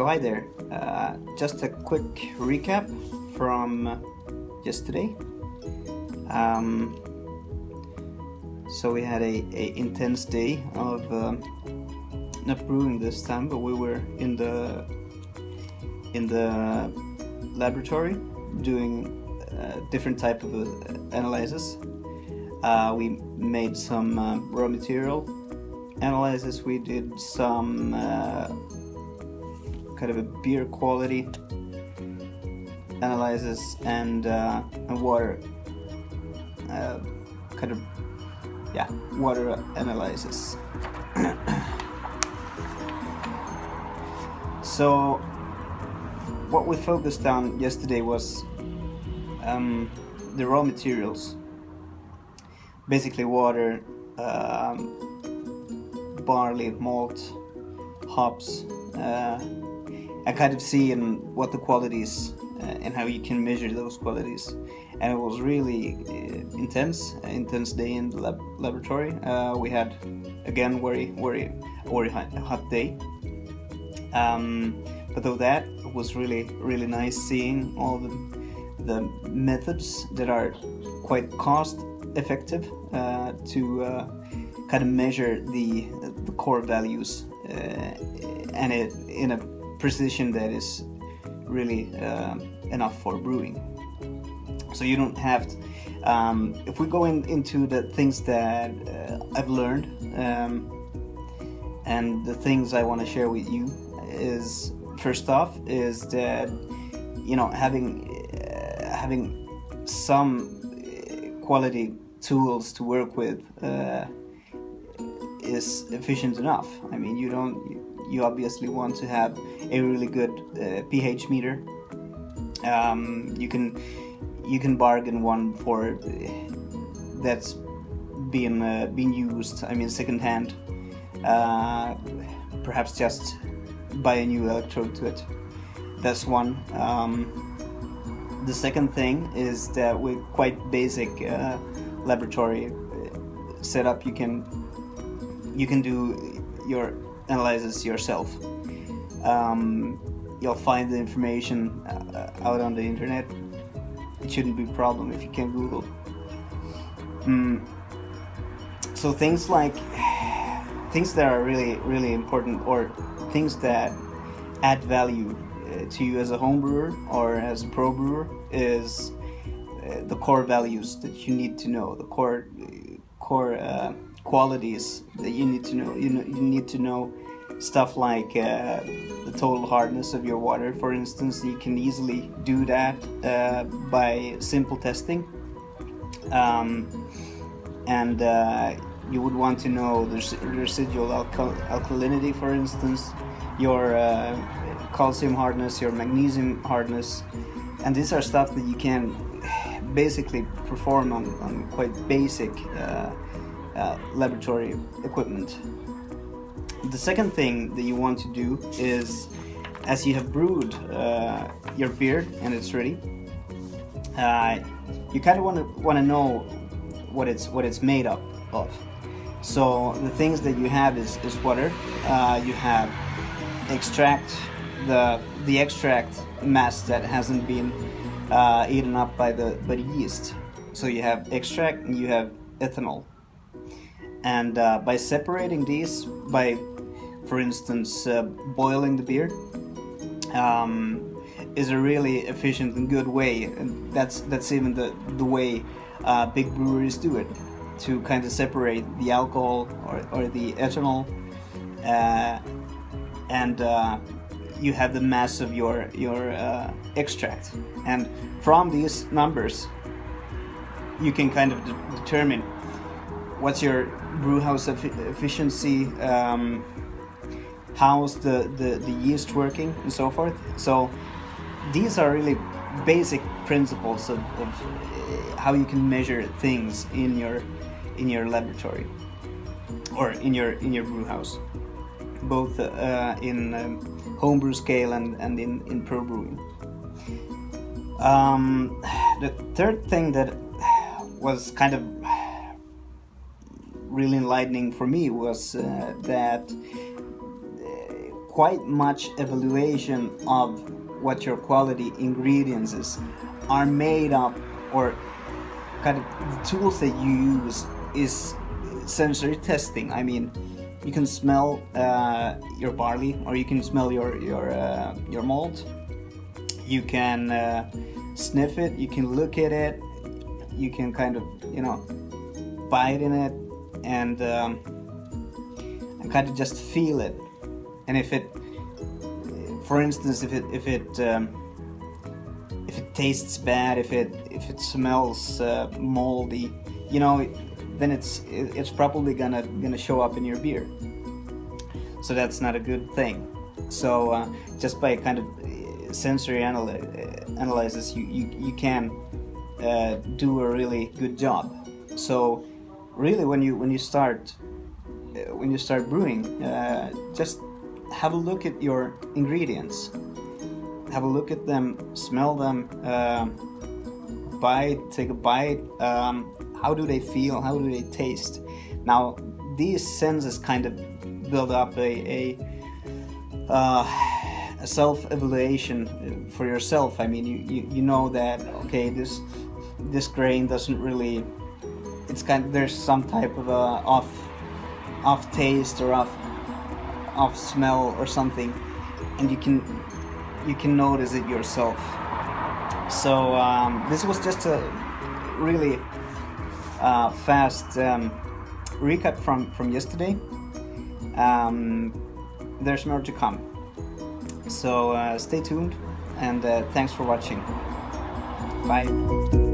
hi there. Just a quick recap from yesterday. So we had a intense day of not brewing this time, but we were in the laboratory doing different type of analysis. We made some raw material analysis. We did some kind of a beer quality analysis and water water analysis. So what we focused on yesterday was the raw materials, basically water, barley, malt, hops, and kind of seeing what the qualities and how you can measure those qualities. And it was really intense day in the laboratory. We had again very hot day. But though that, it was really nice seeing all the methods that are quite cost effective to kind of measure the core values and it in a precision that is really enough for brewing. So you don't have to, if we go into the things that I've learned and the things I want to share with you is, first off, is that having some quality tools to work with is efficient enough. I mean, you obviously want to have a really good pH meter. You can bargain one for that's being used. I mean, secondhand. Perhaps just buy a new electrode to it. That's one. The second thing is that with quite basic laboratory setup, you can do your analysis yourself. You'll find the information out on the internet. It shouldn't be a problem if you can Google. So things that are really important, or things that add value to you as a home brewer or as a pro brewer, is the core values that you need to know, the core qualities that you need to know. You need to know stuff like the total hardness of your water, for instance. You can easily do that by simple testing, and you would want to know the residual alkalinity, for instance, your calcium hardness, your magnesium hardness, and these are stuff that you can basically perform on quite basic laboratory equipment. The second thing that you want to do is, as you have brewed your beer and it's ready, you kind of want to know what it's made up of. So the things that you have is water. You have extract, the extract mass that hasn't been eaten up by the yeast. So you have extract and you have ethanol. And by separating these, by, for instance, boiling the beer, is a really efficient and good way. And that's even the way big breweries do it, to kind of separate the alcohol or the ethanol, and you have the mass of your extract. And from these numbers, you can kind of determine what's your brew house efficiency, how's the yeast working, and so forth. So these are really basic principles of how you can measure things in your laboratory or in your brew house, both in homebrew scale and in pro brewing. The third thing that was kind of really enlightening for me was that quite much evaluation of what your quality ingredients are made up, or kind of the tools that you use is sensory testing. I mean, you can smell your barley, or you can smell your malt. You can sniff it. You can look at it. You can kind of, you know, bite in it, and kind of just feel it. And if it, for instance, if it tastes bad, if it smells moldy, you know, then it's probably gonna show up in your beer. So that's not a good thing. So just by kind of sensory analysis, you can do a really good job. So really, when you start brewing, just have a look at your ingredients. Have a look at them, smell them, take a bite. How do they feel? How do they taste? Now, these senses kind of build up a self-evaluation for yourself. I mean, you know that, okay, this grain doesn't really. It's kind of, there's some type of off taste or off smell or something, and you can notice it yourself. So this was just a really fast recap from yesterday. There's more to come. So stay tuned, and thanks for watching. Bye.